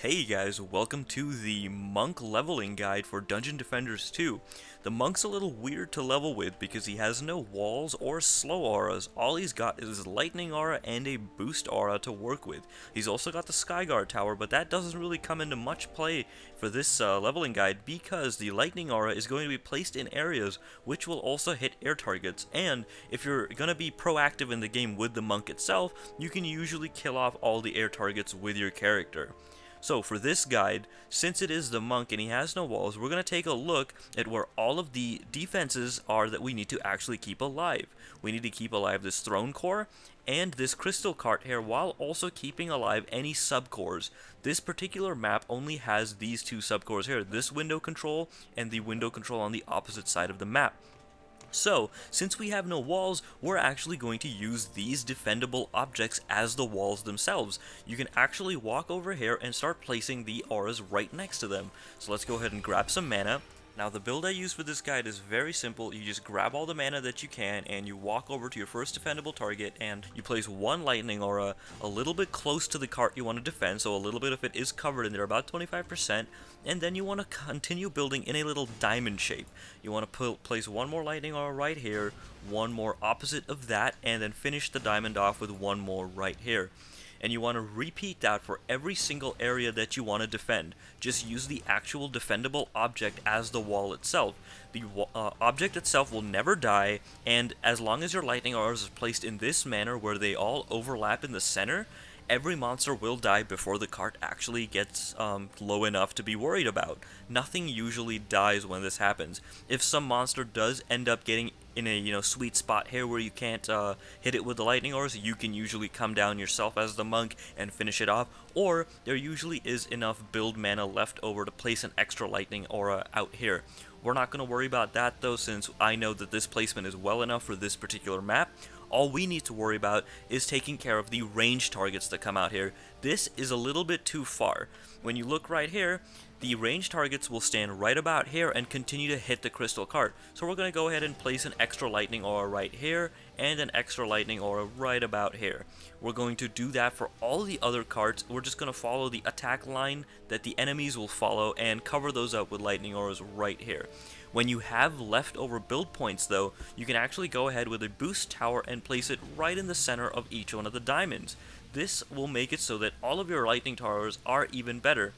Hey guys, welcome to the Monk leveling guide for Dungeon Defenders 2. The Monk's a little weird to level with because he has no walls or slow auras. All he's got is Lightning Aura and a Boost Aura to work with. He's also got the Skyguard Tower, but that doesn't really come into much play for this leveling guide because the Lightning Aura is going to be placed in areas which will also hit air targets. And if you're going to be proactive in the game with the Monk itself, you can usually kill off all the air targets with your character. So for this guide, since it is the Monk and he has no walls, we're going to take a look at where all of the defenses are that we need to actually keep alive. We need to keep alive this Throne Core and this Crystal Cart here while also keeping alive any subcores. This particular map only has these two subcores here, this window control and the window control on the opposite side of the map. So, since we have no walls, we're actually going to use these defendable objects as the walls themselves. You can actually walk over here and start placing the auras right next to them. So let's go ahead and grab some mana. Now the build I use for this guide is very simple. You just grab all the mana that you can and you walk over to your first defendable target and you place one lightning aura a little bit close to the cart you want to defend, so a little bit of it is covered in there, about 25%, and then you want to continue building in a little diamond shape. You want to place one more lightning aura right here, one more opposite of that, and then finish the diamond off with one more right here. And you want to repeat that for every single area that you want to defend. Just use the actual defendable object as the wall itself. The object itself will never die, and as long as your lightning auras are placed in this manner where they all overlap in the center, every monster will die before the cart actually gets low enough to be worried about. Nothing usually dies when this happens. If some monster does end up getting in a sweet spot here where you can't hit it with the lightning auras, you can usually come down yourself as the Monk and finish it off, or there usually is enough build mana left over to place an extra lightning aura out here. We're not going to worry about that though, since I know that this placement is well enough for this particular map. All we need to worry about is taking care of the range targets that come out here. This is a little bit too far. When you look right here, the range targets will stand right about here and continue to hit the crystal cart. So we're going to go ahead and place an extra lightning aura right here and an extra lightning aura right about here. We're going to do that for all the other carts. We're just going to follow the attack line that the enemies will follow and cover those up with lightning auras right here. When you have leftover build points though, you can actually go ahead with a boost tower and place it right in the center of each one of the diamonds. This will make it so that all of your lightning towers are even better.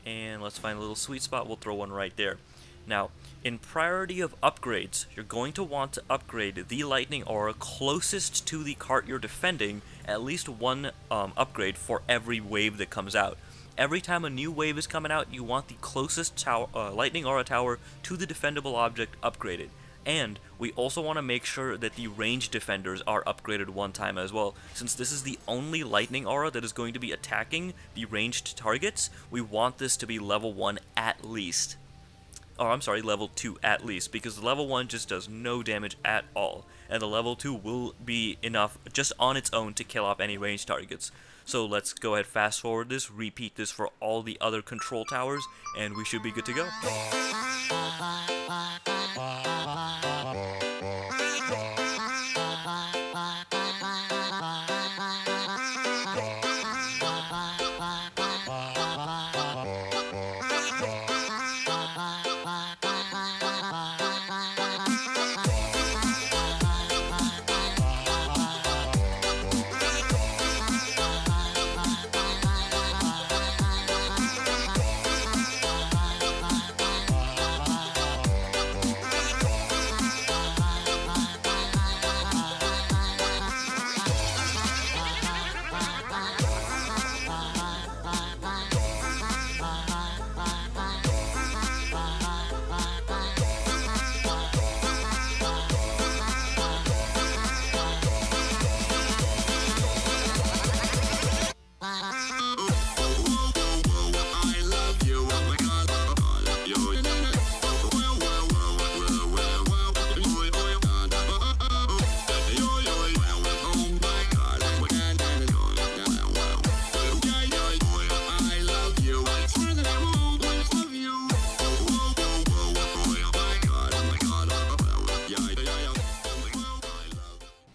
And let's find a little sweet spot, we'll throw one right there. Now, in priority of upgrades, you're going to want to upgrade the lightning aura closest to the cart you're defending, at least one upgrade for every wave that comes out. Every time a new wave is coming out, you want the closest tower, lightning aura tower to the defendable object upgraded. And we also want to make sure that the ranged defenders are upgraded one time as well. Since this is the only lightning aura that is going to be attacking the ranged targets, we want this to be level 1 at least. Or I'm sorry, level 2 at least, because the level 1 just does no damage at all, and the level 2 will be enough just on its own to kill off any ranged targets. So let's go ahead, fast forward this, repeat this for all the other control towers, and we should be good to go.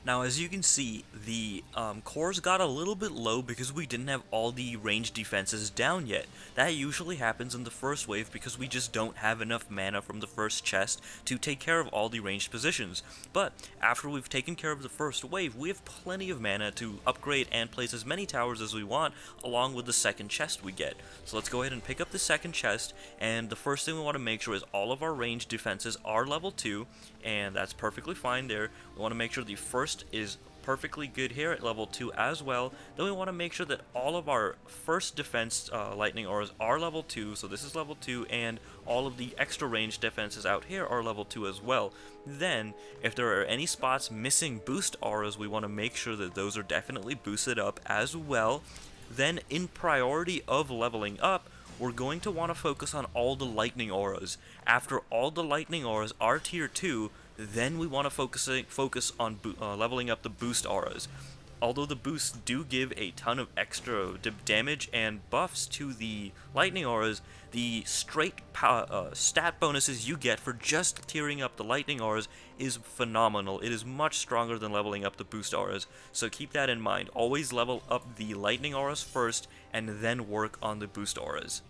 Now as you can see, the cores got a little bit low because we didn't have all the ranged defenses down yet. That usually happens in the first wave because we just don't have enough mana from the first chest to take care of all the ranged positions. But after we've taken care of the first wave, we have plenty of mana to upgrade and place as many towers as we want, along with the second chest we get. So let's go ahead and pick up the second chest, and the first thing we want to make sure is all of our ranged defenses are level 2, and that's perfectly fine there. We want to make sure the first is perfectly good here at level 2 as well. Then we want to make sure that all of our first defense lightning auras are level 2, so this is level 2, and all of the extra range defenses out here are level 2 as well. Then, if there are any spots missing boost auras, we want to make sure that those are definitely boosted up as well. Then, in priority of leveling up, we're going to want to focus on all the lightning auras. After all the lightning auras are tier 2, then we want to focus on leveling up the boost auras. Although the boosts do give a ton of extra damage and buffs to the lightning auras, the straight stat bonuses you get for just tiering up the lightning auras is phenomenal. It is much stronger than leveling up the boost auras, so keep that in mind. Always level up the lightning auras first, and then work on the boost auras.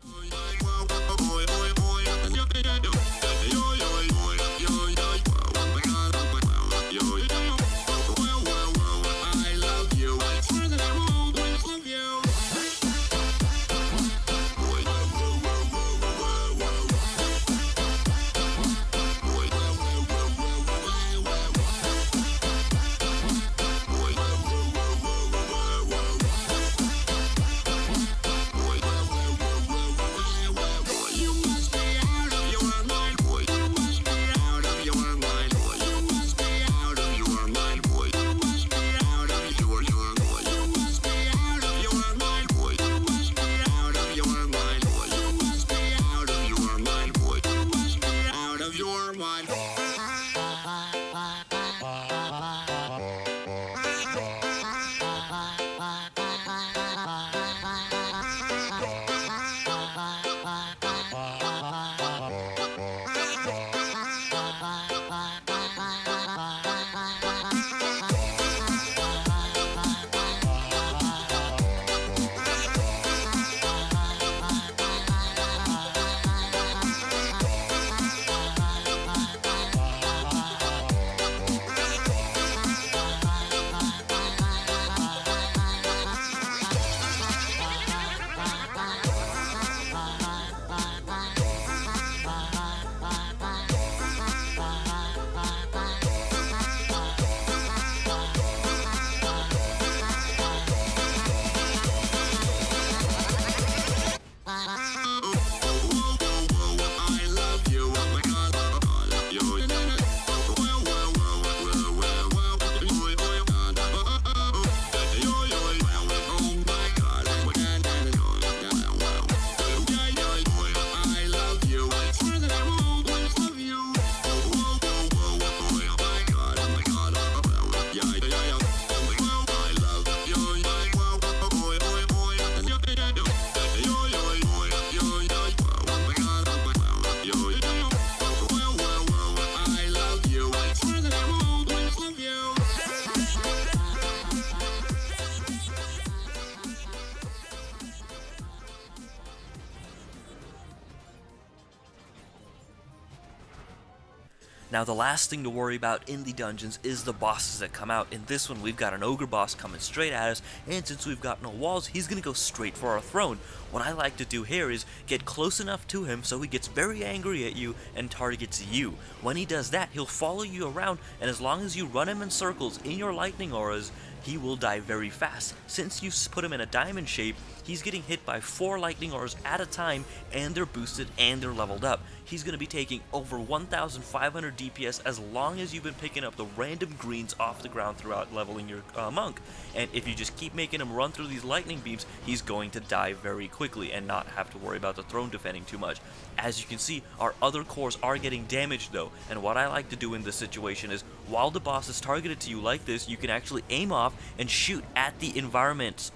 Now the last thing to worry about in the dungeons is the bosses that come out. In this one we've got an ogre boss coming straight at us, and since we've got no walls, he's gonna go straight for our throne. What I like to do here is get close enough to him so he gets very angry at you and targets you. When he does that, he'll follow you around, and as long as you run him in circles in your lightning auras, he will die very fast. Since you put him in a diamond shape, he's getting hit by 4 lightning auras at a time, and they're boosted and they're leveled up. He's going to be taking over 1,500 DPS as long as you've been picking up the random greens off the ground throughout leveling your monk. And if you just keep making him run through these lightning beams, he's going to die very quickly and not have to worry about the throne defending too much. As you can see, our other cores are getting damaged though, and what I like to do in this situation is, while the boss is targeted to you like this, you can actually aim off and shoot at the environment's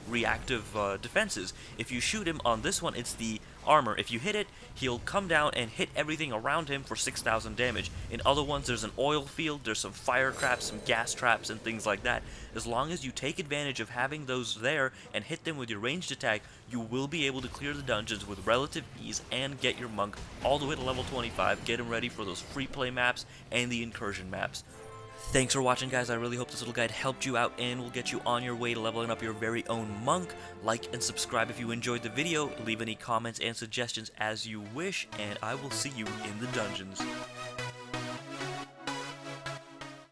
reactive defenses. If you shoot him on this one, it's the armor. If you hit it, he'll come down and hit everything around him for 6,000 damage. In other ones, there's an oil field, there's some fire traps, some gas traps, and things like that. As long as you take advantage of having those there and hit them with your ranged attack, you will be able to clear the dungeons with relative ease and get your monk all the way to level 25, get him ready for those free play maps and the incursion maps. Thanks for watching, guys. I really hope this little guide helped you out and will get you on your way to leveling up your very own monk. Like and subscribe if you enjoyed the video. Leave any comments and suggestions as you wish, and I will see you in the dungeons.